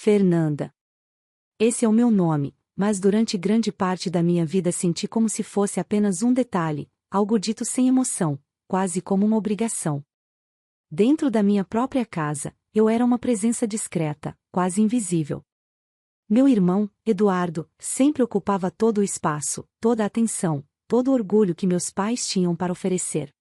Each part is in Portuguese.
Fernanda. Esse é o meu nome, mas durante grande parte da minha vida senti como se fosse apenas um detalhe, algo dito sem emoção, quase como uma obrigação. Dentro da minha própria casa, eu era uma presença discreta, quase invisível. Meu irmão, Eduardo, sempre ocupava todo o espaço, toda a atenção, todo o orgulho que meus pais tinham para oferecer.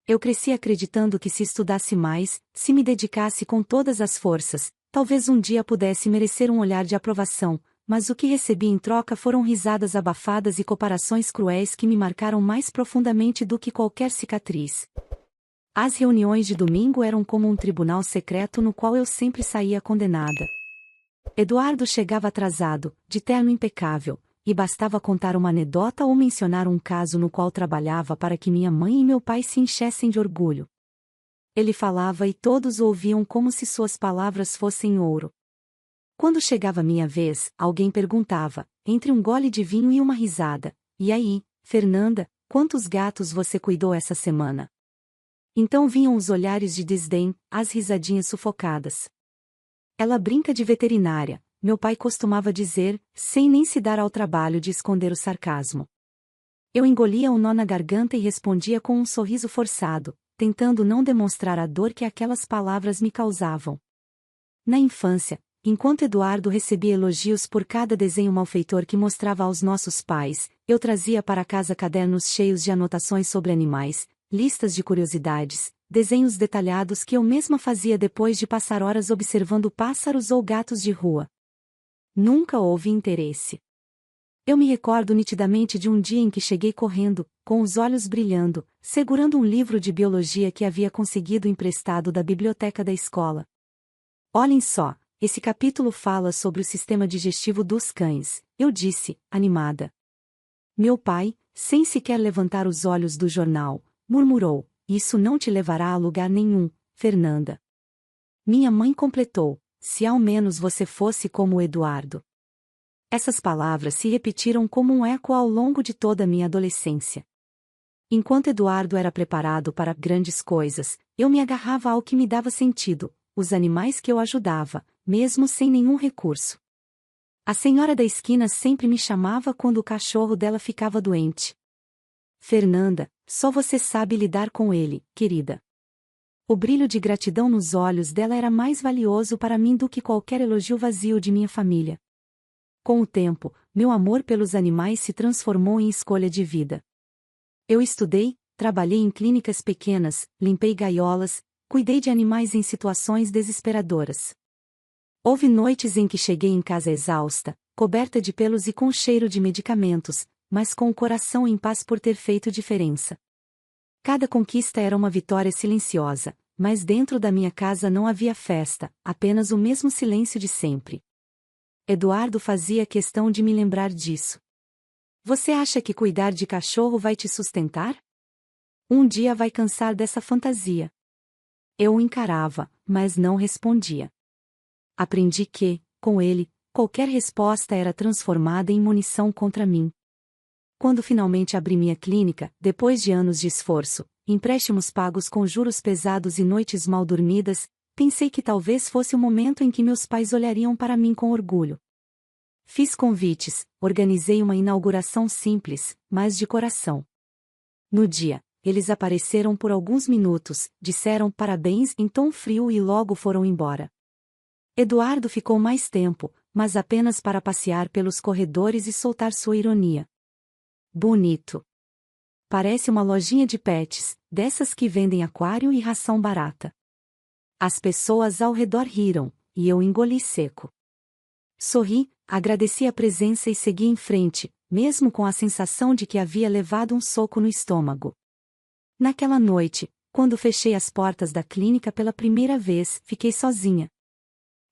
Eu cresci acreditando que se estudasse mais, se me dedicasse com todas as forças, talvez um dia pudesse merecer um olhar de aprovação, mas o que recebi em troca foram risadas abafadas e comparações cruéis que me marcaram mais profundamente do que qualquer cicatriz. As reuniões de domingo eram como um tribunal secreto no qual eu sempre saía condenada. Eduardo chegava atrasado, de terno impecável, e bastava contar uma anedota ou mencionar um caso no qual trabalhava para que minha mãe e meu pai se enchessem de orgulho. Ele falava e todos o ouviam como se suas palavras fossem ouro. Quando chegava minha vez, alguém perguntava, entre um gole de vinho e uma risada: "E aí, Fernanda, quantos gatos você cuidou essa semana?" Então vinham os olhares de desdém, as risadinhas sufocadas. "Ela brinca de veterinária", meu pai costumava dizer, sem nem se dar ao trabalho de esconder o sarcasmo. Eu engolia um nó na garganta e respondia com um sorriso forçado, tentando não demonstrar a dor que aquelas palavras me causavam. Na infância, enquanto Eduardo recebia elogios por cada desenho malfeitor que mostrava aos nossos pais, eu trazia para casa cadernos cheios de anotações sobre animais, listas de curiosidades, desenhos detalhados que eu mesma fazia depois de passar horas observando pássaros ou gatos de rua. Nunca houve interesse. Eu me recordo nitidamente de um dia em que cheguei correndo, com os olhos brilhando, segurando um livro de biologia que havia conseguido emprestado da biblioteca da escola. "Olhem só, esse capítulo fala sobre o sistema digestivo dos cães", eu disse, animada. Meu pai, sem sequer levantar os olhos do jornal, murmurou: "Isso não te levará a lugar nenhum, Fernanda." Minha mãe completou: "Se ao menos você fosse como o Eduardo." Essas palavras se repetiram como um eco ao longo de toda a minha adolescência. Enquanto Eduardo era preparado para grandes coisas, eu me agarrava ao que me dava sentido, os animais que eu ajudava, mesmo sem nenhum recurso. A senhora da esquina sempre me chamava quando o cachorro dela ficava doente. "Fernanda, só você sabe lidar com ele, querida." O brilho de gratidão nos olhos dela era mais valioso para mim do que qualquer elogio vazio de minha família. Com o tempo, meu amor pelos animais se transformou em escolha de vida. Eu estudei, trabalhei em clínicas pequenas, limpei gaiolas, cuidei de animais em situações desesperadoras. Houve noites em que cheguei em casa exausta, coberta de pelos e com cheiro de medicamentos, mas com o coração em paz por ter feito diferença. Cada conquista era uma vitória silenciosa, mas dentro da minha casa não havia festa, apenas o mesmo silêncio de sempre. Eduardo fazia questão de me lembrar disso. "Você acha que cuidar de cachorro vai te sustentar? Um dia vai cansar dessa fantasia." Eu o encarava, mas não respondia. Aprendi que, com ele, qualquer resposta era transformada em munição contra mim. Quando finalmente abri minha clínica, depois de anos de esforço, empréstimos pagos com juros pesados e noites mal dormidas, pensei que talvez fosse o momento em que meus pais olhariam para mim com orgulho. Fiz convites, organizei uma inauguração simples, mas de coração. No dia, eles apareceram por alguns minutos, disseram parabéns em tom frio e logo foram embora. Eduardo ficou mais tempo, mas apenas para passear pelos corredores e soltar sua ironia. "Bonito. Parece uma lojinha de pets, dessas que vendem aquário e ração barata." As pessoas ao redor riram, e eu engoli seco. Sorri, agradeci a presença e segui em frente, mesmo com a sensação de que havia levado um soco no estômago. Naquela noite, quando fechei as portas da clínica pela primeira vez, fiquei sozinha.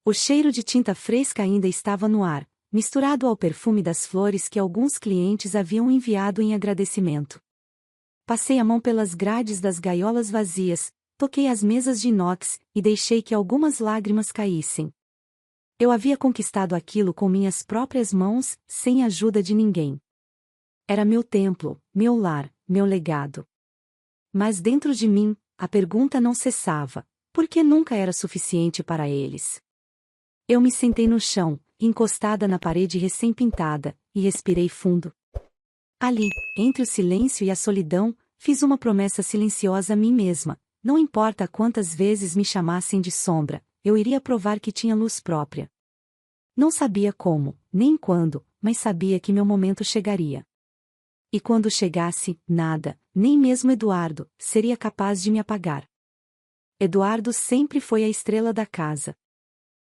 O cheiro de tinta fresca ainda estava no ar, misturado ao perfume das flores que alguns clientes haviam enviado em agradecimento. Passei a mão pelas grades das gaiolas vazias, toquei as mesas de inox e deixei que algumas lágrimas caíssem. Eu havia conquistado aquilo com minhas próprias mãos, sem a ajuda de ninguém. Era meu templo, meu lar, meu legado. Mas dentro de mim, a pergunta não cessava: por que nunca era suficiente para eles? Eu me sentei no chão, encostada na parede recém-pintada, e respirei fundo. Ali, entre o silêncio e a solidão, fiz uma promessa silenciosa a mim mesma: não importa quantas vezes me chamassem de sombra, eu iria provar que tinha luz própria. Não sabia como, nem quando, mas sabia que meu momento chegaria. E quando chegasse, nada, nem mesmo Eduardo, seria capaz de me apagar. Eduardo sempre foi a estrela da casa.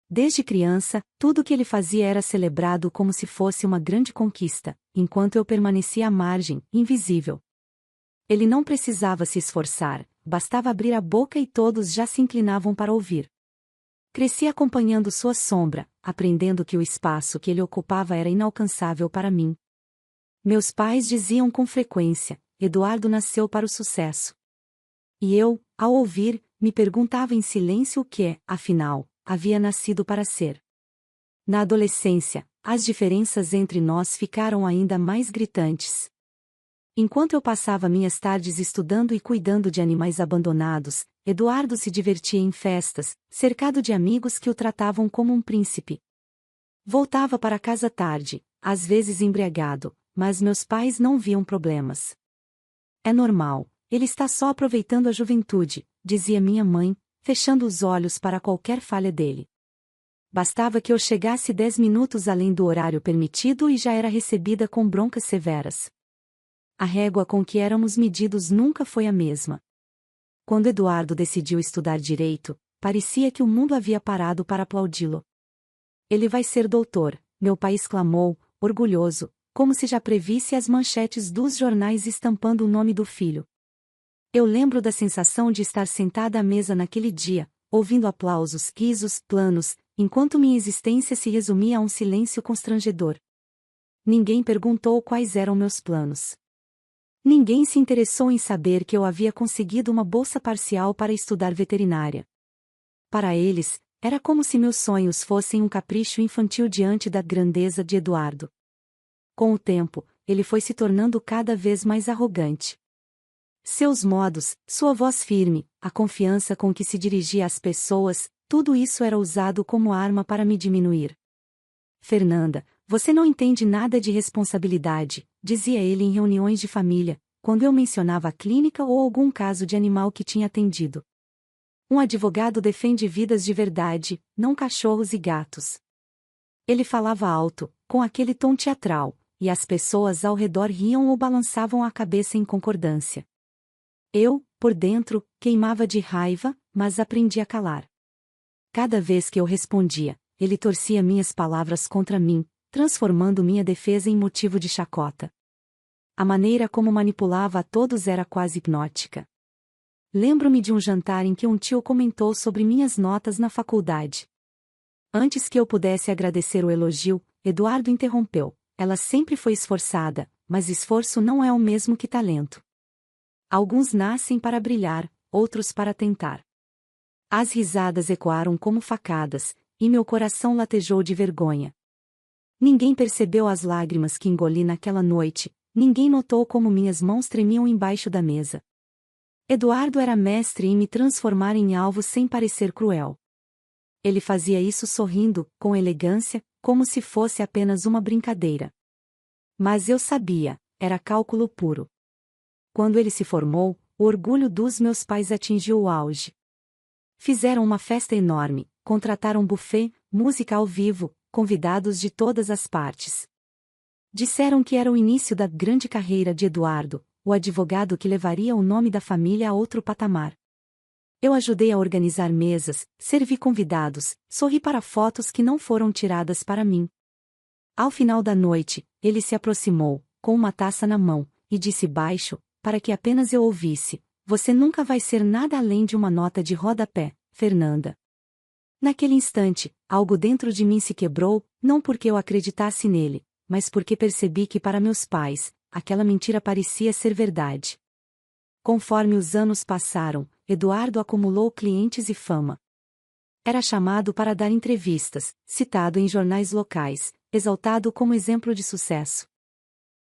Desde criança, tudo o que ele fazia era celebrado como se fosse uma grande conquista, enquanto eu permanecia à margem, invisível. Ele não precisava se esforçar, bastava abrir a boca e todos já se inclinavam para ouvir. Cresci acompanhando sua sombra, aprendendo que o espaço que ele ocupava era inalcançável para mim. Meus pais diziam com frequência: Eduardo nasceu para o sucesso. E eu, ao ouvir, me perguntava em silêncio o que, afinal, havia nascido para ser. Na adolescência, as diferenças entre nós ficaram ainda mais gritantes. Enquanto eu passava minhas tardes estudando e cuidando de animais abandonados, Eduardo se divertia em festas, cercado de amigos que o tratavam como um príncipe. Voltava para casa tarde, às vezes embriagado, mas meus pais não viam problemas. É normal, ele está só aproveitando a juventude, dizia minha mãe, fechando os olhos para qualquer falha dele. Bastava que eu chegasse 10 minutos além do horário permitido e já era recebida com broncas severas. A régua com que éramos medidos nunca foi a mesma. Quando Eduardo decidiu estudar direito, parecia que o mundo havia parado para aplaudi-lo. Ele vai ser doutor, meu pai exclamou, orgulhoso, como se já previsse as manchetes dos jornais estampando o nome do filho. Eu lembro da sensação de estar sentada à mesa naquele dia, ouvindo aplausos, risos, planos, enquanto minha existência se resumia a um silêncio constrangedor. Ninguém perguntou quais eram meus planos. Ninguém se interessou em saber que eu havia conseguido uma bolsa parcial para estudar veterinária. Para eles, era como se meus sonhos fossem um capricho infantil diante da grandeza de Eduardo. Com o tempo, ele foi se tornando cada vez mais arrogante. Seus modos, sua voz firme, a confiança com que se dirigia às pessoas, tudo isso era usado como arma para me diminuir. Fernanda, você não entende nada de responsabilidade, dizia ele em reuniões de família, quando eu mencionava a clínica ou algum caso de animal que tinha atendido. Um advogado defende vidas de verdade, não cachorros e gatos. Ele falava alto, com aquele tom teatral, e as pessoas ao redor riam ou balançavam a cabeça em concordância. Eu, por dentro, queimava de raiva, mas aprendi a calar. Cada vez que eu respondia, ele torcia minhas palavras contra mim, transformando minha defesa em motivo de chacota. A maneira como manipulava a todos era quase hipnótica. Lembro-me de um jantar em que um tio comentou sobre minhas notas na faculdade. Antes que eu pudesse agradecer o elogio, Eduardo interrompeu: ela sempre foi esforçada, mas esforço não é o mesmo que talento. Alguns nascem para brilhar, outros para tentar. As risadas ecoaram como facadas, e meu coração latejou de vergonha. Ninguém percebeu as lágrimas que engoli naquela noite, ninguém notou como minhas mãos tremiam embaixo da mesa. Eduardo era mestre em me transformar em alvo sem parecer cruel. Ele fazia isso sorrindo, com elegância, como se fosse apenas uma brincadeira. Mas eu sabia, era cálculo puro. Quando ele se formou, o orgulho dos meus pais atingiu o auge. Fizeram uma festa enorme, contrataram buffet, música ao vivo, convidados de todas as partes. Disseram que era o início da grande carreira de Eduardo, o advogado que levaria o nome da família a outro patamar. Eu ajudei a organizar mesas, servi convidados, sorri para fotos que não foram tiradas para mim. Ao final da noite, ele se aproximou, com uma taça na mão, e disse baixo, para que apenas eu ouvisse: você nunca vai ser nada além de uma nota de rodapé, Fernanda. Naquele instante, algo dentro de mim se quebrou, não porque eu acreditasse nele, mas porque percebi que para meus pais, aquela mentira parecia ser verdade. Conforme os anos passaram, Eduardo acumulou clientes e fama. Era chamado para dar entrevistas, citado em jornais locais, exaltado como exemplo de sucesso.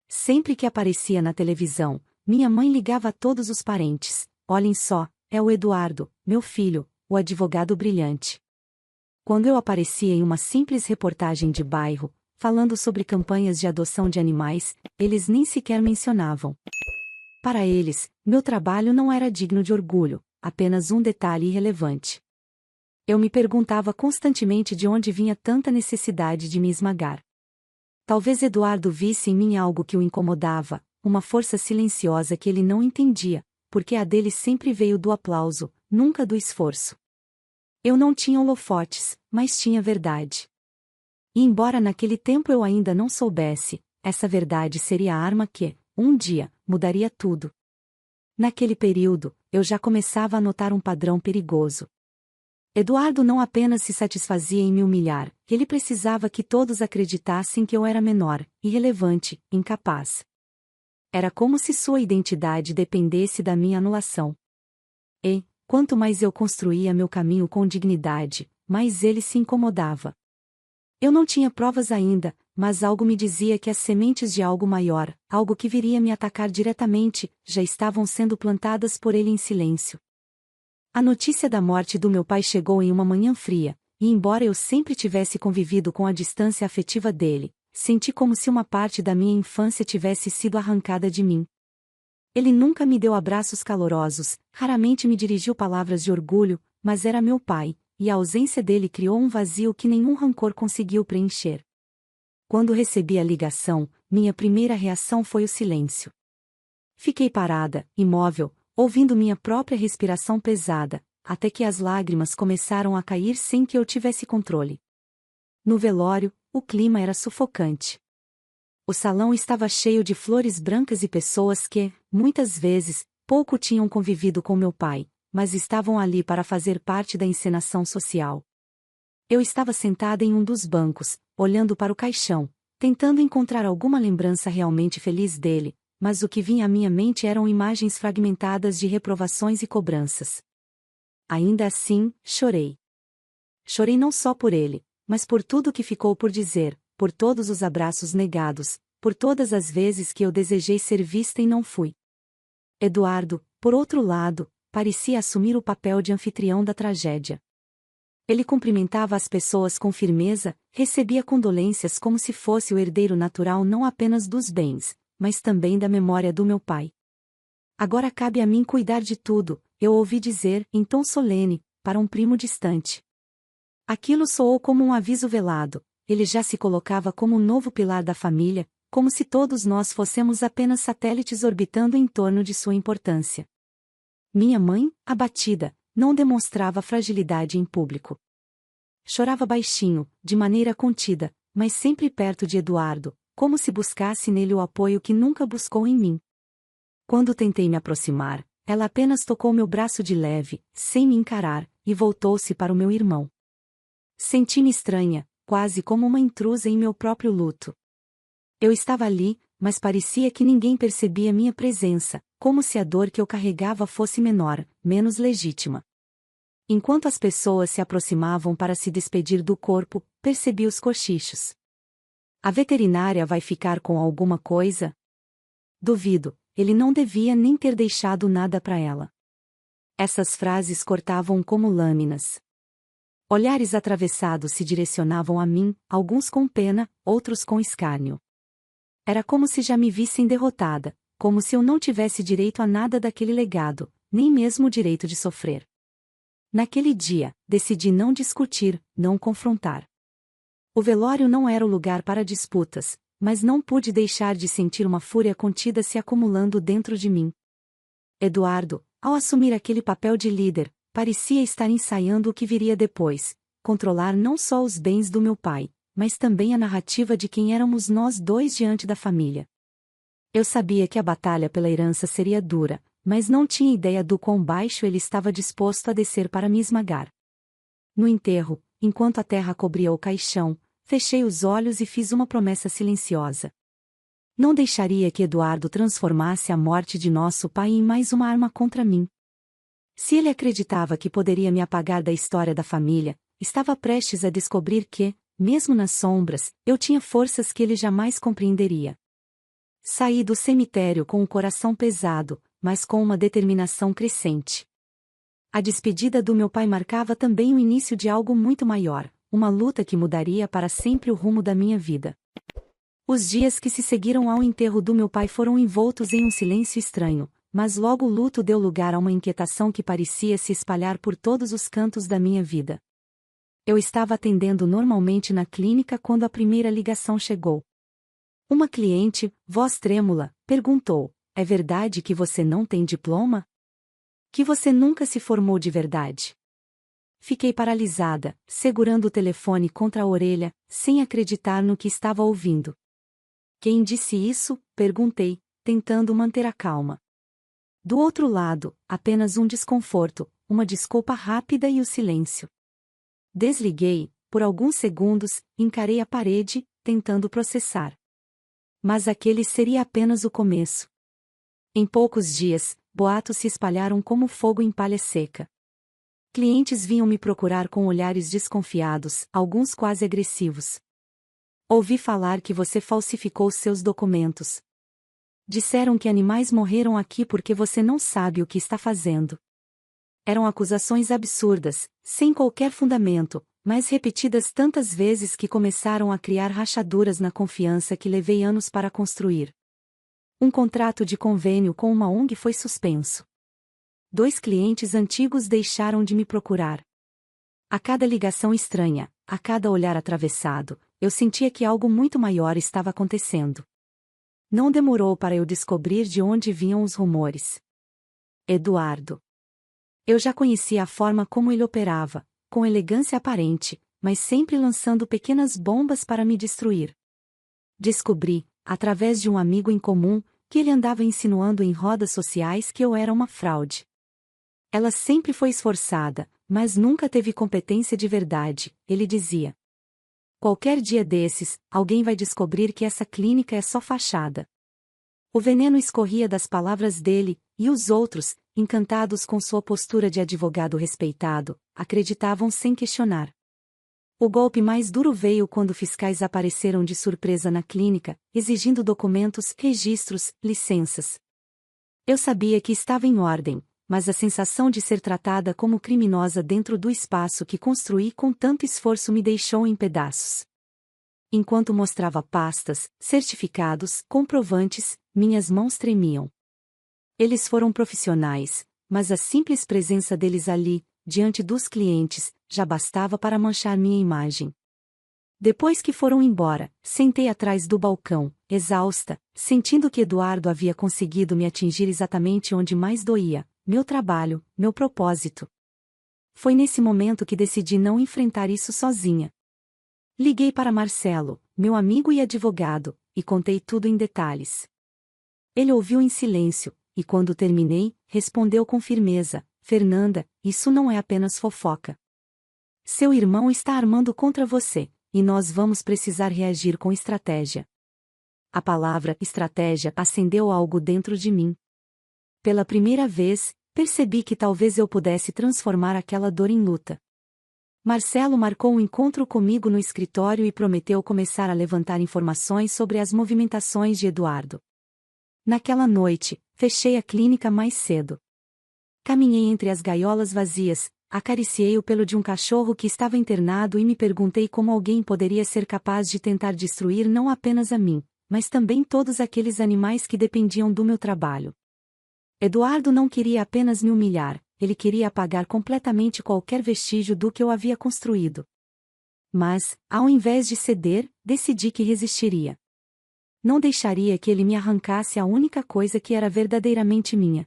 Sempre que aparecia na televisão, minha mãe ligava a todos os parentes: olhem só, é o Eduardo, meu filho, o advogado brilhante. Quando eu aparecia em uma simples reportagem de bairro, falando sobre campanhas de adoção de animais, eles nem sequer mencionavam. Para eles, meu trabalho não era digno de orgulho, apenas um detalhe irrelevante. Eu me perguntava constantemente de onde vinha tanta necessidade de me esmagar. Talvez Eduardo visse em mim algo que o incomodava, uma força silenciosa que ele não entendia, porque a dele sempre veio do aplauso, nunca do esforço. Eu não tinha holofotes, mas tinha verdade. E embora naquele tempo eu ainda não soubesse, essa verdade seria a arma que, um dia, mudaria tudo. Naquele período, eu já começava a notar um padrão perigoso. Eduardo não apenas se satisfazia em me humilhar, ele precisava que todos acreditassem que eu era menor, irrelevante, incapaz. Era como se sua identidade dependesse da minha anulação. E, quanto mais eu construía meu caminho com dignidade, mais ele se incomodava. Eu não tinha provas ainda, mas algo me dizia que as sementes de algo maior, algo que viria me atacar diretamente, já estavam sendo plantadas por ele em silêncio. A notícia da morte do meu pai chegou em uma manhã fria, e embora eu sempre tivesse convivido com a distância afetiva dele, senti como se uma parte da minha infância tivesse sido arrancada de mim. Ele nunca me deu abraços calorosos, raramente me dirigiu palavras de orgulho, mas era meu pai, e a ausência dele criou um vazio que nenhum rancor conseguiu preencher. Quando recebi a ligação, minha primeira reação foi o silêncio. Fiquei parada, imóvel, ouvindo minha própria respiração pesada, até que as lágrimas começaram a cair sem que eu tivesse controle. No velório, o clima era sufocante. O salão estava cheio de flores brancas e pessoas que, muitas vezes, pouco tinham convivido com meu pai, mas estavam ali para fazer parte da encenação social. Eu estava sentada em um dos bancos, olhando para o caixão, tentando encontrar alguma lembrança realmente feliz dele, mas o que vinha à minha mente eram imagens fragmentadas de reprovações e cobranças. Ainda assim, chorei. Chorei não só por ele, mas por tudo que ficou por dizer, por todos os abraços negados, por todas as vezes que eu desejei ser vista e não fui. Eduardo, por outro lado, parecia assumir o papel de anfitrião da tragédia. Ele cumprimentava as pessoas com firmeza, recebia condolências como se fosse o herdeiro natural não apenas dos bens, mas também da memória do meu pai. Agora cabe a mim cuidar de tudo, eu ouvi dizer, em tom solene, para um primo distante. Aquilo soou como um aviso velado, ele já se colocava como um novo pilar da família, como se todos nós fôssemos apenas satélites orbitando em torno de sua importância. Minha mãe, abatida, não demonstrava fragilidade em público. Chorava baixinho, de maneira contida, mas sempre perto de Eduardo, como se buscasse nele o apoio que nunca buscou em mim. Quando tentei me aproximar, ela apenas tocou meu braço de leve, sem me encarar, e voltou-se para o meu irmão. Senti-me estranha, quase como uma intrusa em meu próprio luto. Eu estava ali, mas parecia que ninguém percebia minha presença, como se a dor que eu carregava fosse menor, menos legítima. Enquanto as pessoas se aproximavam para se despedir do corpo, percebi os cochichos. A veterinária vai ficar com alguma coisa? Duvido, ele não devia nem ter deixado nada para ela. Essas frases cortavam como lâminas. Olhares atravessados se direcionavam a mim, alguns com pena, outros com escárnio. Era como se já me vissem derrotada, como se eu não tivesse direito a nada daquele legado, nem mesmo o direito de sofrer. Naquele dia, decidi não discutir, não confrontar. O velório não era o lugar para disputas, mas não pude deixar de sentir uma fúria contida se acumulando dentro de mim. Eduardo, ao assumir aquele papel de líder, parecia estar ensaiando o que viria depois, controlar não só os bens do meu pai, mas também a narrativa de quem éramos nós dois diante da família. Eu sabia que a batalha pela herança seria dura, mas não tinha ideia do quão baixo ele estava disposto a descer para me esmagar. No enterro, enquanto a terra cobria o caixão, fechei os olhos e fiz uma promessa silenciosa. Não deixaria que Eduardo transformasse a morte de nosso pai em mais uma arma contra mim. Se ele acreditava que poderia me apagar da história da família, estava prestes a descobrir que, mesmo nas sombras, eu tinha forças que ele jamais compreenderia. Saí do cemitério com o coração pesado, mas com uma determinação crescente. A despedida do meu pai marcava também o início de algo muito maior, uma luta que mudaria para sempre o rumo da minha vida. Os dias que se seguiram ao enterro do meu pai foram envoltos em um silêncio estranho, mas logo o luto deu lugar a uma inquietação que parecia se espalhar por todos os cantos da minha vida. Eu estava atendendo normalmente na clínica quando a primeira ligação chegou. Uma cliente, voz trêmula, perguntou: "É verdade que você não tem diploma? Que você nunca se formou de verdade?" Fiquei paralisada, segurando o telefone contra a orelha, sem acreditar no que estava ouvindo. "Quem disse isso?" perguntei, tentando manter a calma. Do outro lado, apenas um desconforto, uma desculpa rápida e o silêncio. Desliguei, por alguns segundos, encarei a parede, tentando processar. Mas aquele seria apenas o começo. Em poucos dias, boatos se espalharam como fogo em palha seca. Clientes vinham me procurar com olhares desconfiados, alguns quase agressivos. "Ouvi falar que você falsificou seus documentos. Disseram que animais morreram aqui porque você não sabe o que está fazendo." Eram acusações absurdas, sem qualquer fundamento, mas repetidas tantas vezes que começaram a criar rachaduras na confiança que levei anos para construir. Um contrato de convênio com uma ONG foi suspenso. 2 clientes antigos deixaram de me procurar. A cada ligação estranha, a cada olhar atravessado, eu sentia que algo muito maior estava acontecendo. Não demorou para eu descobrir de onde vinham os rumores. Eduardo. Eu já conhecia a forma como ele operava, com elegância aparente, mas sempre lançando pequenas bombas para me destruir. Descobri, através de um amigo em comum, que ele andava insinuando em rodas sociais que eu era uma fraude. Ela sempre foi esforçada, mas nunca teve competência de verdade, ele dizia. Qualquer dia desses, alguém vai descobrir que essa clínica é só fachada. O veneno escorria das palavras dele, e os outros, encantados com sua postura de advogado respeitado, acreditavam sem questionar. O golpe mais duro veio quando fiscais apareceram de surpresa na clínica, exigindo documentos, registros, licenças. Eu sabia que estava em ordem, mas a sensação de ser tratada como criminosa dentro do espaço que construí com tanto esforço me deixou em pedaços. Enquanto mostrava pastas, certificados, comprovantes, minhas mãos tremiam. Eles foram profissionais, mas a simples presença deles ali, diante dos clientes, já bastava para manchar minha imagem. Depois que foram embora, sentei atrás do balcão, exausta, sentindo que Eduardo havia conseguido me atingir exatamente onde mais doía, meu trabalho, meu propósito. Foi nesse momento que decidi não enfrentar isso sozinha. Liguei para Marcelo, meu amigo e advogado, e contei tudo em detalhes. Ele ouviu em silêncio, e quando terminei, respondeu com firmeza: "Fernanda, isso não é apenas fofoca. Seu irmão está armando contra você, e nós vamos precisar reagir com estratégia." A palavra estratégia acendeu algo dentro de mim. Pela primeira vez, percebi que talvez eu pudesse transformar aquela dor em luta. Marcelo marcou um encontro comigo no escritório e prometeu começar a levantar informações sobre as movimentações de Eduardo. Naquela noite, fechei a clínica mais cedo. Caminhei entre as gaiolas vazias, acariciei o pelo de um cachorro que estava internado e me perguntei como alguém poderia ser capaz de tentar destruir não apenas a mim, mas também todos aqueles animais que dependiam do meu trabalho. Eduardo não queria apenas me humilhar, ele queria apagar completamente qualquer vestígio do que eu havia construído. Mas, ao invés de ceder, decidi que resistiria. Não deixaria que ele me arrancasse a única coisa que era verdadeiramente minha.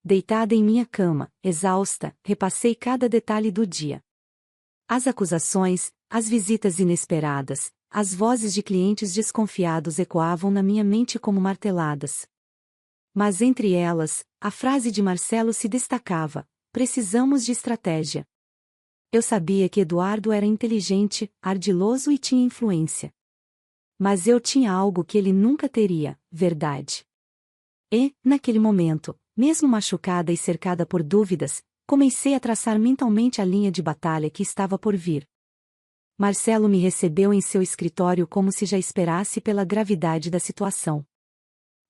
Deitada em minha cama, exausta, repassei cada detalhe do dia. As acusações, as visitas inesperadas, as vozes de clientes desconfiados ecoavam na minha mente como marteladas. Mas entre elas, a frase de Marcelo se destacava: "Precisamos de estratégia." Eu sabia que Eduardo era inteligente, ardiloso e tinha influência. Mas eu tinha algo que ele nunca teria: verdade. E, naquele momento, mesmo machucada e cercada por dúvidas, comecei a traçar mentalmente a linha de batalha que estava por vir. Marcelo me recebeu em seu escritório como se já esperasse pela gravidade da situação.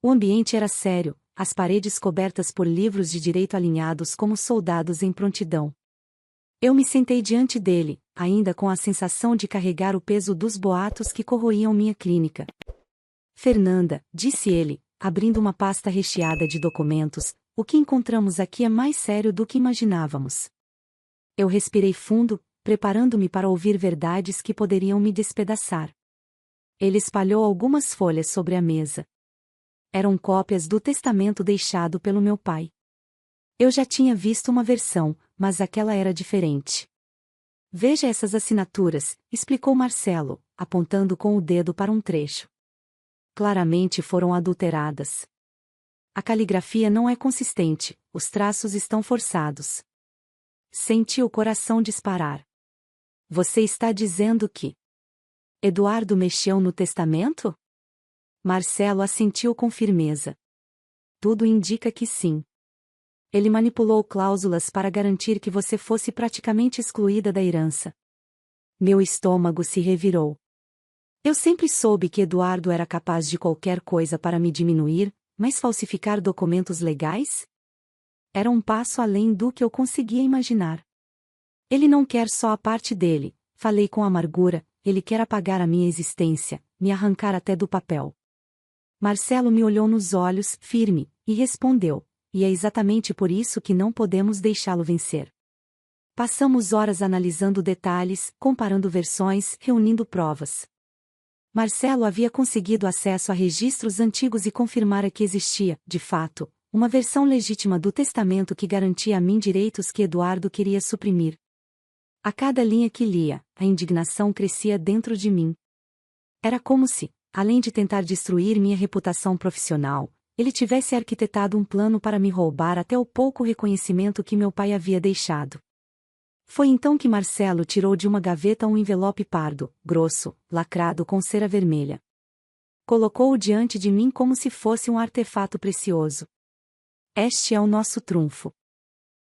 O ambiente era sério, as paredes cobertas por livros de direito alinhados como soldados em prontidão. Eu me sentei diante dele, ainda com a sensação de carregar o peso dos boatos que corroíam minha clínica. Fernanda, disse ele, abrindo uma pasta recheada de documentos, o que encontramos aqui é mais sério do que imaginávamos. Eu respirei fundo, preparando-me para ouvir verdades que poderiam me despedaçar. Ele espalhou algumas folhas sobre a mesa. Eram cópias do testamento deixado pelo meu pai. Eu já tinha visto uma versão, mas aquela era diferente. Veja essas assinaturas, explicou Marcelo, apontando com o dedo para um trecho. Claramente foram adulteradas. A caligrafia não é consistente, os traços estão forçados. Senti o coração disparar. Você está dizendo que Eduardo mexeu no testamento? Marcelo assentiu com firmeza. Tudo indica que sim. Ele manipulou cláusulas para garantir que você fosse praticamente excluída da herança. Meu estômago se revirou. Eu sempre soube que Eduardo era capaz de qualquer coisa para me diminuir, mas falsificar documentos legais? Era um passo além do que eu conseguia imaginar. Ele não quer só a parte dele, falei com amargura, ele quer apagar a minha existência, me arrancar até do papel. Marcelo me olhou nos olhos, firme, e respondeu, e é exatamente por isso que não podemos deixá-lo vencer. Passamos horas analisando detalhes, comparando versões, reunindo provas. Marcelo havia conseguido acesso a registros antigos e confirmara que existia, de fato, uma versão legítima do testamento que garantia a mim direitos que Eduardo queria suprimir. A cada linha que lia, a indignação crescia dentro de mim. Era como se, além de tentar destruir minha reputação profissional, ele tivesse arquitetado um plano para me roubar até o pouco reconhecimento que meu pai havia deixado. Foi então que Marcelo tirou de uma gaveta um envelope pardo, grosso, lacrado com cera vermelha. Colocou-o diante de mim como se fosse um artefato precioso. Este é o nosso trunfo.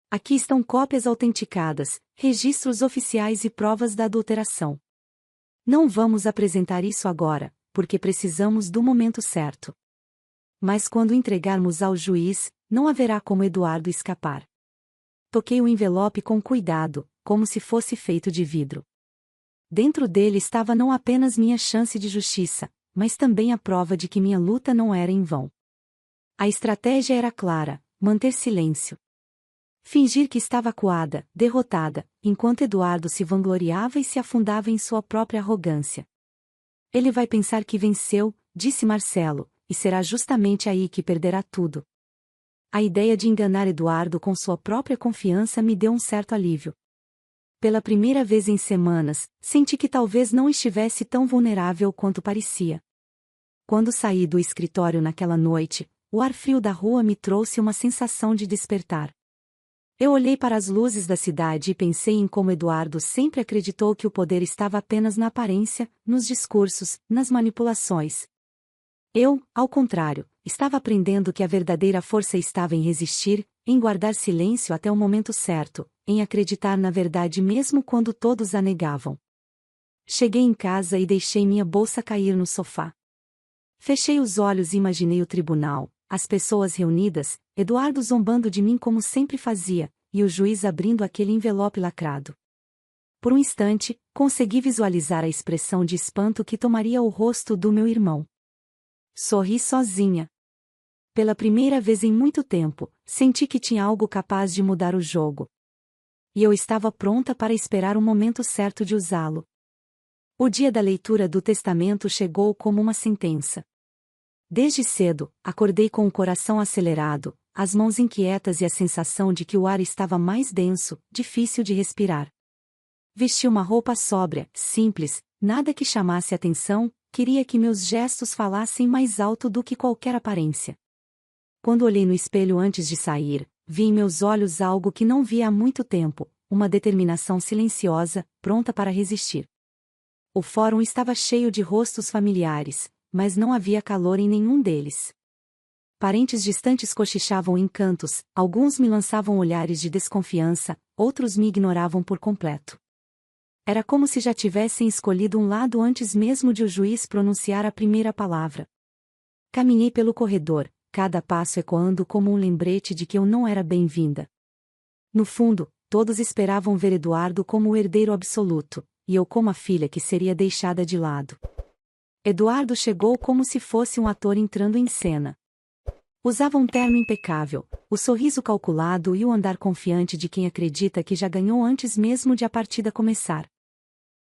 Aqui estão cópias autenticadas, registros oficiais e provas da adulteração. Não vamos apresentar isso agora, porque precisamos do momento certo. Mas quando entregarmos ao juiz, não haverá como Eduardo escapar. Toquei o envelope com cuidado, como se fosse feito de vidro. Dentro dele estava não apenas minha chance de justiça, mas também a prova de que minha luta não era em vão. A estratégia era clara: manter silêncio. Fingir que estava acuada, derrotada, enquanto Eduardo se vangloriava e se afundava em sua própria arrogância. Ele vai pensar que venceu, disse Marcelo, e será justamente aí que perderá tudo. A ideia de enganar Eduardo com sua própria confiança me deu um certo alívio. Pela primeira vez em semanas, senti que talvez não estivesse tão vulnerável quanto parecia. Quando saí do escritório naquela noite, o ar frio da rua me trouxe uma sensação de despertar. Eu olhei para as luzes da cidade e pensei em como Eduardo sempre acreditou que o poder estava apenas na aparência, nos discursos, nas manipulações. Eu, ao contrário, estava aprendendo que a verdadeira força estava em resistir, em guardar silêncio até o momento certo, em acreditar na verdade mesmo quando todos a negavam. Cheguei em casa e deixei minha bolsa cair no sofá. Fechei os olhos e imaginei o tribunal, as pessoas reunidas, Eduardo zombando de mim como sempre fazia, e o juiz abrindo aquele envelope lacrado. Por um instante, consegui visualizar a expressão de espanto que tomaria o rosto do meu irmão. Sorri sozinha. Pela primeira vez em muito tempo, senti que tinha algo capaz de mudar o jogo. E eu estava pronta para esperar o momento certo de usá-lo. O dia da leitura do testamento chegou como uma sentença. Desde cedo, acordei com o coração acelerado, as mãos inquietas e a sensação de que o ar estava mais denso, difícil de respirar. Vesti uma roupa sóbria, simples, nada que chamasse atenção, queria que meus gestos falassem mais alto do que qualquer aparência. Quando olhei no espelho antes de sair, vi em meus olhos algo que não via há muito tempo, uma determinação silenciosa, pronta para resistir. O fórum estava cheio de rostos familiares, mas não havia calor em nenhum deles. Parentes distantes cochichavam em cantos, alguns me lançavam olhares de desconfiança, outros me ignoravam por completo. Era como se já tivessem escolhido um lado antes mesmo de o juiz pronunciar a primeira palavra. Caminhei pelo corredor, cada passo ecoando como um lembrete de que eu não era bem-vinda. No fundo, todos esperavam ver Eduardo como o herdeiro absoluto, e eu como a filha que seria deixada de lado. Eduardo chegou como se fosse um ator entrando em cena. Usava um terno impecável, o sorriso calculado e o andar confiante de quem acredita que já ganhou antes mesmo de a partida começar.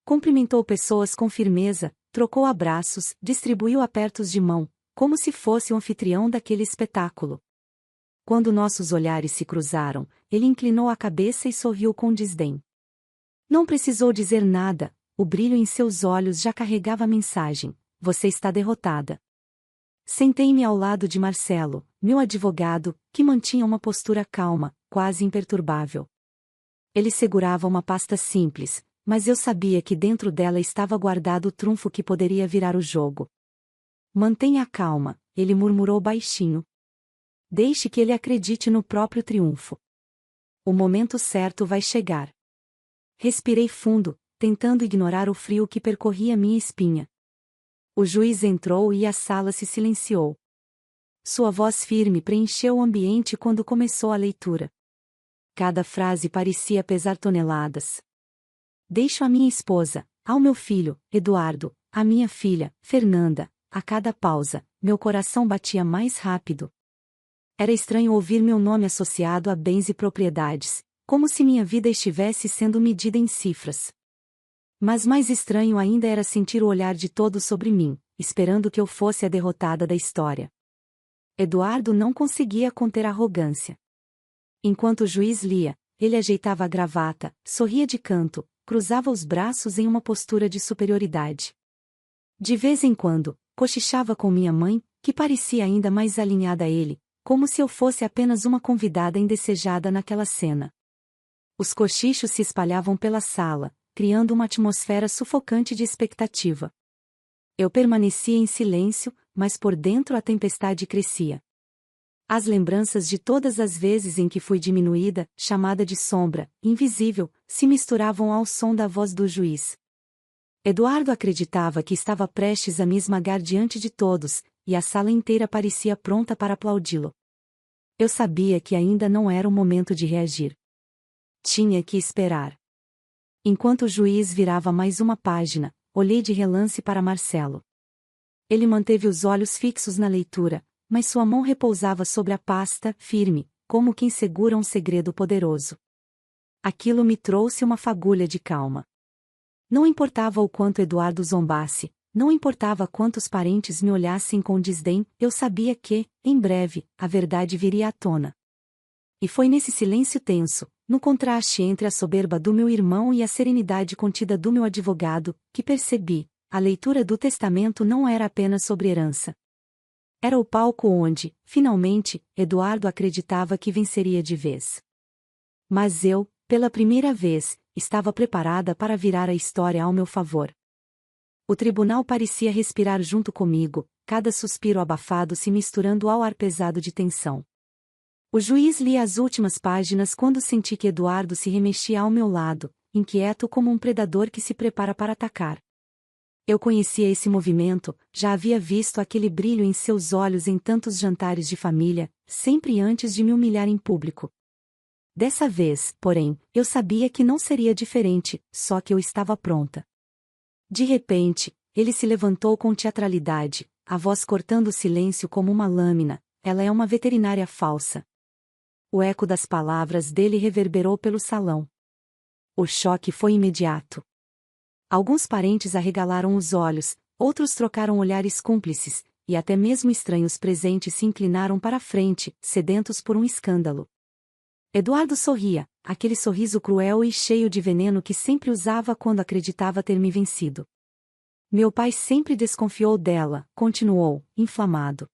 Cumprimentou pessoas com firmeza, trocou abraços, distribuiu apertos de mão, como se fosse o anfitrião daquele espetáculo. Quando nossos olhares se cruzaram, ele inclinou a cabeça e sorriu com desdém. Não precisou dizer nada, o brilho em seus olhos já carregava a mensagem: você está derrotada. Sentei-me ao lado de Marcelo, meu advogado, que mantinha uma postura calma, quase imperturbável. Ele segurava uma pasta simples, mas eu sabia que dentro dela estava guardado o trunfo que poderia virar o jogo. Mantenha a calma, ele murmurou baixinho. Deixe que ele acredite no próprio triunfo. O momento certo vai chegar. Respirei fundo, tentando ignorar o frio que percorria minha espinha. O juiz entrou e a sala se silenciou. Sua voz firme preencheu o ambiente quando começou a leitura. Cada frase parecia pesar toneladas. Deixo a minha esposa, ao meu filho, Eduardo, a minha filha, Fernanda. A cada pausa, meu coração batia mais rápido. Era estranho ouvir meu nome associado a bens e propriedades, como se minha vida estivesse sendo medida em cifras. Mas mais estranho ainda era sentir o olhar de todos sobre mim, esperando que eu fosse a derrotada da história. Eduardo não conseguia conter a arrogância. Enquanto o juiz lia, ele ajeitava a gravata, sorria de canto, cruzava os braços em uma postura de superioridade. De vez em quando, cochichava com minha mãe, que parecia ainda mais alinhada a ele, como se eu fosse apenas uma convidada indesejada naquela cena. Os cochichos se espalhavam pela sala, criando uma atmosfera sufocante de expectativa. Eu permanecia em silêncio, mas por dentro a tempestade crescia. As lembranças de todas as vezes em que fui diminuída, chamada de sombra, invisível, se misturavam ao som da voz do juiz. Eduardo acreditava que estava prestes a me esmagar diante de todos, e a sala inteira parecia pronta para aplaudi-lo. Eu sabia que ainda não era o momento de reagir. Tinha que esperar. Enquanto o juiz virava mais uma página, olhei de relance para Marcelo. Ele manteve os olhos fixos na leitura, mas sua mão repousava sobre a pasta, firme, como quem segura um segredo poderoso. Aquilo me trouxe uma fagulha de calma. Não importava o quanto Eduardo zombasse, não importava quantos parentes me olhassem com desdém, eu sabia que, em breve, a verdade viria à tona. E foi nesse silêncio tenso, no contraste entre a soberba do meu irmão e a serenidade contida do meu advogado, que percebi: a leitura do testamento não era apenas sobre herança. Era o palco onde, finalmente, Eduardo acreditava que venceria de vez. Mas eu, pela primeira vez, estava preparada para virar a história ao meu favor. O tribunal parecia respirar junto comigo, cada suspiro abafado se misturando ao ar pesado de tensão. O juiz lia as últimas páginas quando senti que Eduardo se remexia ao meu lado, inquieto como um predador que se prepara para atacar. Eu conhecia esse movimento, já havia visto aquele brilho em seus olhos em tantos jantares de família, sempre antes de me humilhar em público. Dessa vez, porém, eu sabia que não seria diferente, só que eu estava pronta. De repente, ele se levantou com teatralidade, a voz cortando o silêncio como uma lâmina: ela é uma veterinária falsa. O eco das palavras dele reverberou pelo salão. O choque foi imediato. Alguns parentes arregalaram os olhos, outros trocaram olhares cúmplices, e até mesmo estranhos presentes se inclinaram para a frente, sedentos por um escândalo. Eduardo sorria, aquele sorriso cruel e cheio de veneno que sempre usava quando acreditava ter me vencido. Meu pai sempre desconfiou dela, continuou, inflamado.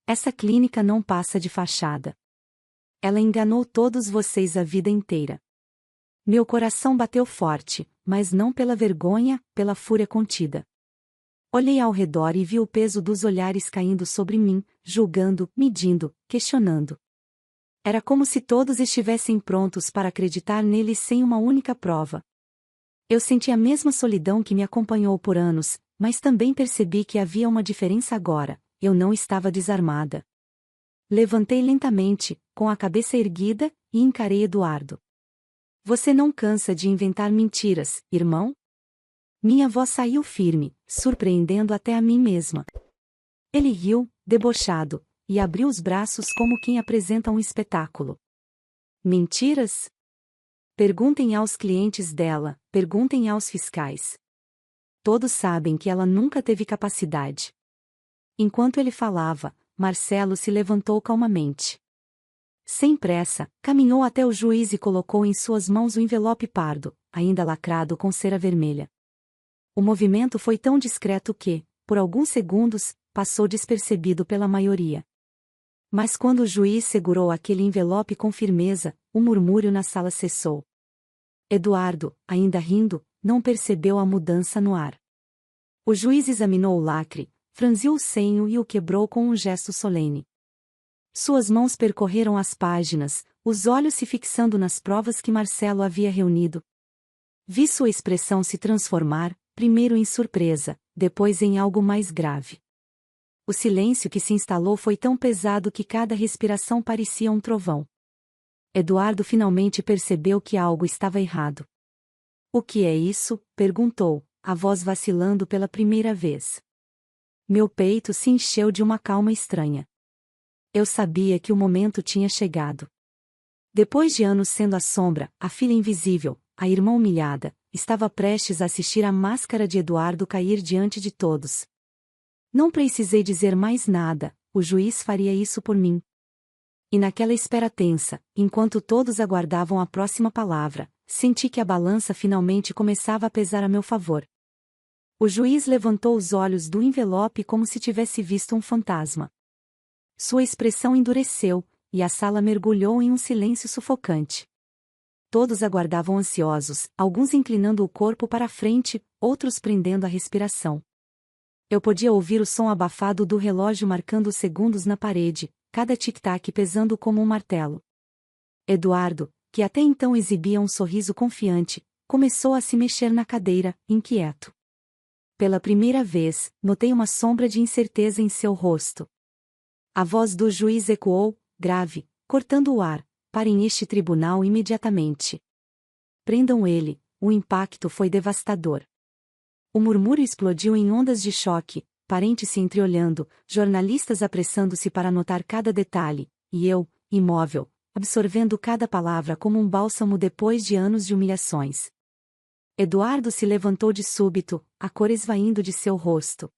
Essa clínica não passa de fachada. Ela enganou todos vocês a vida inteira. Meu coração bateu forte, mas não pela vergonha, pela fúria contida. Olhei ao redor e vi o peso dos olhares caindo sobre mim, julgando, medindo, questionando. Era como se todos estivessem prontos para acreditar nele sem uma única prova. Eu senti a mesma solidão que me acompanhou por anos, mas também percebi que havia uma diferença agora: eu não estava desarmada. Levantei lentamente, com a cabeça erguida, e encarei Eduardo. Você não cansa de inventar mentiras, irmão? Minha voz saiu firme, surpreendendo até a mim mesma. Ele riu, debochado, e abriu os braços como quem apresenta um espetáculo. Mentiras? Perguntem aos clientes dela, perguntem aos fiscais. Todos sabem que ela nunca teve capacidade. Enquanto ele falava, Marcelo se levantou calmamente. Sem pressa, caminhou até o juiz e colocou em suas mãos o envelope pardo, ainda lacrado com cera vermelha. O movimento foi tão discreto que, por alguns segundos, passou despercebido pela maioria. Mas quando o juiz segurou aquele envelope com firmeza, o murmúrio na sala cessou. Eduardo, ainda rindo, não percebeu a mudança no ar. O juiz examinou o lacre, franziu o senho e o quebrou com um gesto solene. Suas mãos percorreram as páginas, os olhos se fixando nas provas que Marcelo havia reunido. Vi sua expressão se transformar, primeiro em surpresa, depois em algo mais grave. O silêncio que se instalou foi tão pesado que cada respiração parecia um trovão. Eduardo finalmente percebeu que algo estava errado. O que é isso? Perguntou, a voz vacilando pela primeira vez. Meu peito se encheu de uma calma estranha. Eu sabia que o momento tinha chegado. Depois de anos sendo a sombra, a filha invisível, a irmã humilhada, estava prestes a assistir a máscara de Eduardo cair diante de todos. Não precisei dizer mais nada, o juiz faria isso por mim. E naquela espera tensa, enquanto todos aguardavam a próxima palavra, senti que a balança finalmente começava a pesar a meu favor. O juiz levantou os olhos do envelope como se tivesse visto um fantasma. Sua expressão endureceu, e a sala mergulhou em um silêncio sufocante. Todos aguardavam ansiosos, alguns inclinando o corpo para a frente, outros prendendo a respiração. Eu podia ouvir o som abafado do relógio marcando os segundos na parede, cada tic-tac pesando como um martelo. Eduardo, que até então exibia um sorriso confiante, começou a se mexer na cadeira, inquieto. Pela primeira vez, notei uma sombra de incerteza em seu rosto. A voz do juiz ecoou, grave, cortando o ar: parem este tribunal imediatamente. Prendam ele, o impacto foi devastador. O murmúrio explodiu em ondas de choque, parentes se entreolhando, jornalistas apressando-se para anotar cada detalhe, e eu, imóvel, absorvendo cada palavra como um bálsamo depois de anos de humilhações. Eduardo se levantou de súbito, a cor esvaindo de seu rosto.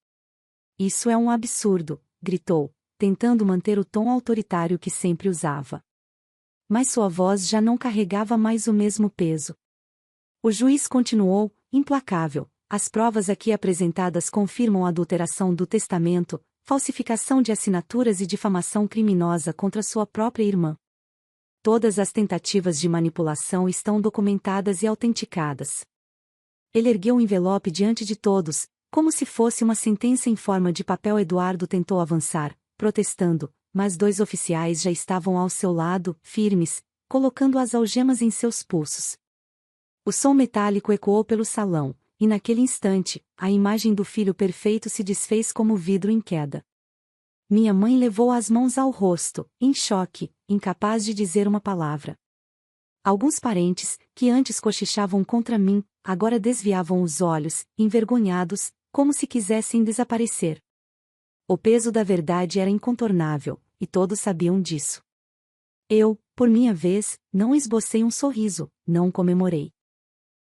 Isso é um absurdo, gritou, tentando manter o tom autoritário que sempre usava. Mas sua voz já não carregava mais o mesmo peso. O juiz continuou, implacável: as provas aqui apresentadas confirmam a adulteração do testamento, falsificação de assinaturas e difamação criminosa contra sua própria irmã. Todas as tentativas de manipulação estão documentadas e autenticadas. Ele ergueu o envelope diante de todos, como se fosse uma sentença em forma de papel. Eduardo tentou avançar, protestando, mas dois oficiais já estavam ao seu lado, firmes, colocando as algemas em seus pulsos. O som metálico ecoou pelo salão, e naquele instante, a imagem do filho perfeito se desfez como vidro em queda. Minha mãe levou as mãos ao rosto, em choque, incapaz de dizer uma palavra. Alguns parentes, que antes cochichavam contra mim, agora desviavam os olhos, envergonhados, como se quisessem desaparecer. O peso da verdade era incontornável, e todos sabiam disso. Eu, por minha vez, não esbocei um sorriso, não comemorei.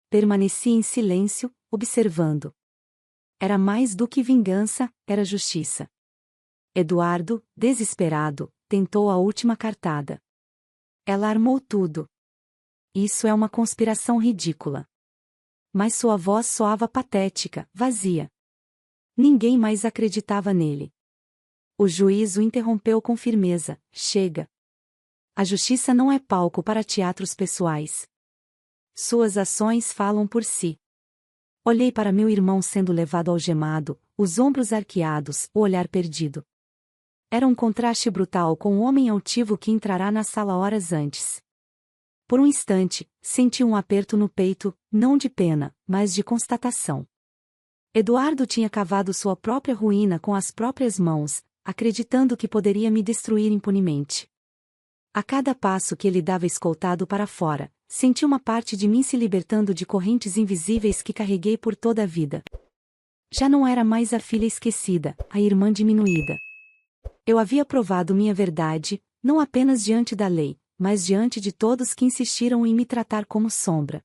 Permaneci em silêncio, observando. Era mais do que vingança, era justiça. Eduardo, desesperado, tentou a última cartada. Ela armou tudo. Isso é uma conspiração ridícula. Mas sua voz soava patética, vazia. Ninguém mais acreditava nele. O juiz o interrompeu com firmeza: chega. A justiça não é palco para teatros pessoais. Suas ações falam por si. Olhei para meu irmão sendo levado algemado, os ombros arqueados, o olhar perdido. Era um contraste brutal com o homem altivo que entrará na sala horas antes. Por um instante, senti um aperto no peito, não de pena, mas de constatação. Eduardo tinha cavado sua própria ruína com as próprias mãos, acreditando que poderia me destruir impunemente. A cada passo que ele dava escoltado para fora, senti uma parte de mim se libertando de correntes invisíveis que carreguei por toda a vida. Já não era mais a filha esquecida, a irmã diminuída. Eu havia provado minha verdade, não apenas diante da lei, mas diante de todos que insistiram em me tratar como sombra.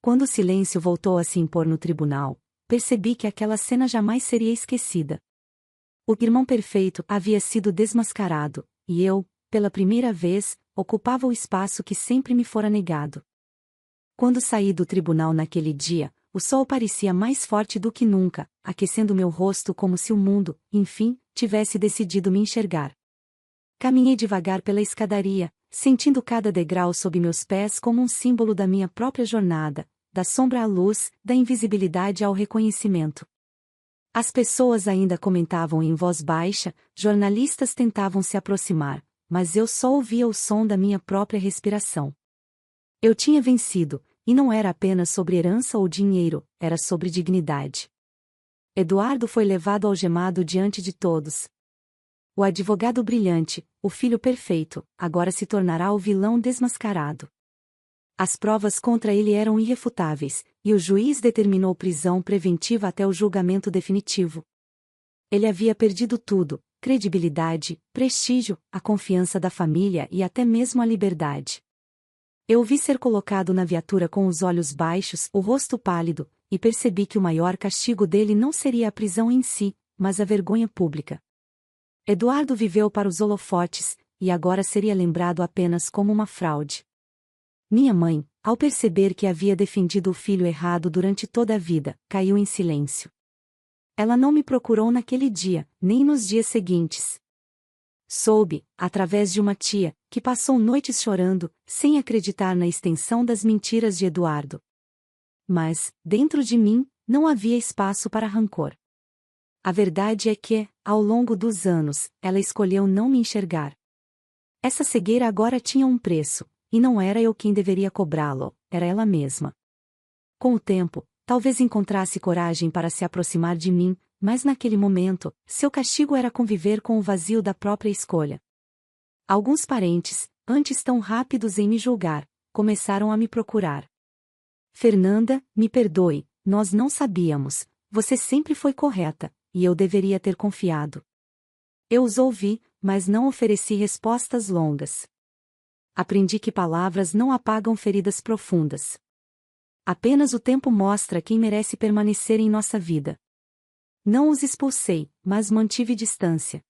Quando o silêncio voltou a se impor no tribunal, percebi que aquela cena jamais seria esquecida. O irmão perfeito havia sido desmascarado, e eu, pela primeira vez, ocupava o espaço que sempre me fora negado. Quando saí do tribunal naquele dia, o sol parecia mais forte do que nunca, aquecendo meu rosto como se o mundo, enfim, tivesse decidido me enxergar. Caminhei devagar pela escadaria, sentindo cada degrau sob meus pés como um símbolo da minha própria jornada, da sombra à luz, da invisibilidade ao reconhecimento. As pessoas ainda comentavam em voz baixa, jornalistas tentavam se aproximar, mas eu só ouvia o som da minha própria respiração. Eu tinha vencido, e não era apenas sobre herança ou dinheiro, era sobre dignidade. Eduardo foi levado algemado diante de todos. O advogado brilhante, o filho perfeito, agora se tornará o vilão desmascarado. As provas contra ele eram irrefutáveis, e o juiz determinou prisão preventiva até o julgamento definitivo. Ele havia perdido tudo: credibilidade, prestígio, a confiança da família e até mesmo a liberdade. Eu o vi ser colocado na viatura com os olhos baixos, o rosto pálido, e percebi que o maior castigo dele não seria a prisão em si, mas a vergonha pública. Eduardo viveu para os holofotes, e agora seria lembrado apenas como uma fraude. Minha mãe, ao perceber que havia defendido o filho errado durante toda a vida, caiu em silêncio. Ela não me procurou naquele dia, nem nos dias seguintes. Soube, através de uma tia, que passou noites chorando, sem acreditar na extensão das mentiras de Eduardo. Mas, dentro de mim, não havia espaço para rancor. A verdade é que, ao longo dos anos, ela escolheu não me enxergar. Essa cegueira agora tinha um preço, e não era eu quem deveria cobrá-lo, era ela mesma. Com o tempo, talvez encontrasse coragem para se aproximar de mim, mas naquele momento, seu castigo era conviver com o vazio da própria escolha. Alguns parentes, antes tão rápidos em me julgar, começaram a me procurar. Fernanda, me perdoe, nós não sabíamos, você sempre foi correta, e eu deveria ter confiado. Eu os ouvi, mas não ofereci respostas longas. Aprendi que palavras não apagam feridas profundas. Apenas o tempo mostra quem merece permanecer em nossa vida. Não os expulsei, mas mantive distância.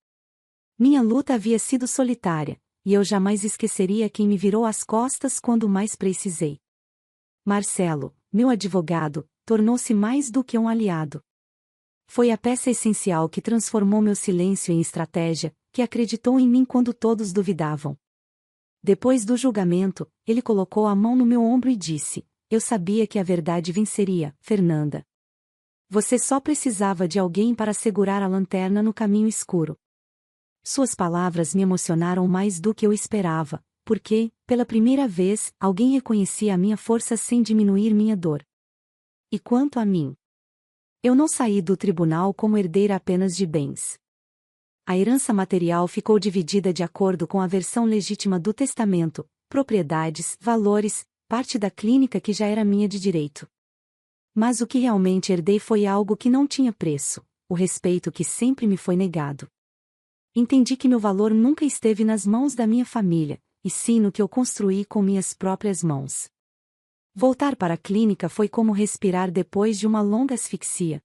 Minha luta havia sido solitária, e eu jamais esqueceria quem me virou as costas quando mais precisei. Marcelo, meu advogado, tornou-se mais do que um aliado. Foi a peça essencial que transformou meu silêncio em estratégia, que acreditou em mim quando todos duvidavam. Depois do julgamento, ele colocou a mão no meu ombro e disse: eu sabia que a verdade venceria, Fernanda. Você só precisava de alguém para segurar a lanterna no caminho escuro. Suas palavras me emocionaram mais do que eu esperava, porque, pela primeira vez, alguém reconhecia a minha força sem diminuir minha dor. E quanto a mim? Eu não saí do tribunal como herdeira apenas de bens. A herança material ficou dividida de acordo com a versão legítima do testamento, propriedades, valores, parte da clínica que já era minha de direito. Mas o que realmente herdei foi algo que não tinha preço, o respeito que sempre me foi negado. Entendi que meu valor nunca esteve nas mãos da minha família, e sim no que eu construí com minhas próprias mãos. Voltar para a clínica foi como respirar depois de uma longa asfixia.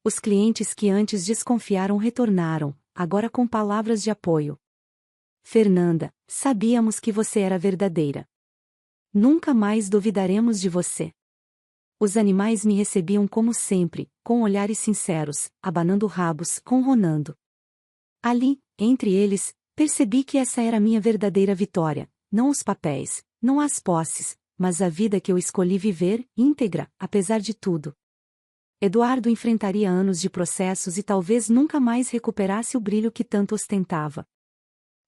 Os clientes que antes desconfiaram retornaram, agora com palavras de apoio. Fernanda, sabíamos que você era verdadeira. Nunca mais duvidaremos de você. Os animais me recebiam como sempre, com olhares sinceros, abanando rabos, ronronando. Ali, entre eles, percebi que essa era a minha verdadeira vitória, não os papéis, não as posses, mas a vida que eu escolhi viver, íntegra, apesar de tudo. Eduardo enfrentaria anos de processos e talvez nunca mais recuperasse o brilho que tanto ostentava.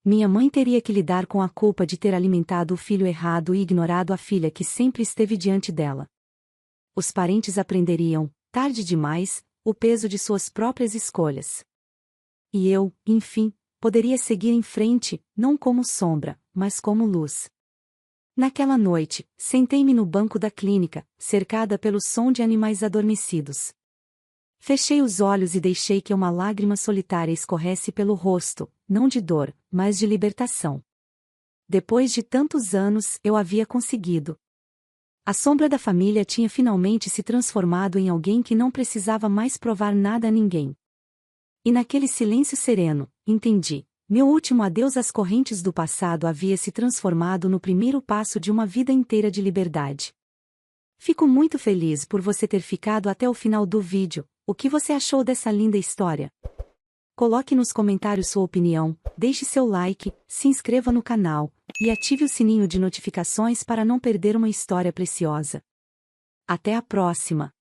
Minha mãe teria que lidar com a culpa de ter alimentado o filho errado e ignorado a filha que sempre esteve diante dela. Os parentes aprenderiam, tarde demais, o peso de suas próprias escolhas. e eu, enfim, poderia seguir em frente, não como sombra, mas como luz. Naquela noite, sentei-me no banco da clínica, cercada pelo som de animais adormecidos. Fechei os olhos e deixei que uma lágrima solitária escorresse pelo rosto, não de dor, mas de libertação. Depois de tantos anos, eu havia conseguido. A sombra da família tinha finalmente se transformado em alguém que não precisava mais provar nada a ninguém. E naquele silêncio sereno, entendi. Meu último adeus às correntes do passado havia se transformado no primeiro passo de uma vida inteira de liberdade. Fico muito feliz por você ter ficado até o final do vídeo. O que você achou dessa linda história? Coloque nos comentários sua opinião, deixe seu like, se inscreva no canal e ative o sininho de notificações para não perder uma história preciosa. Até a próxima!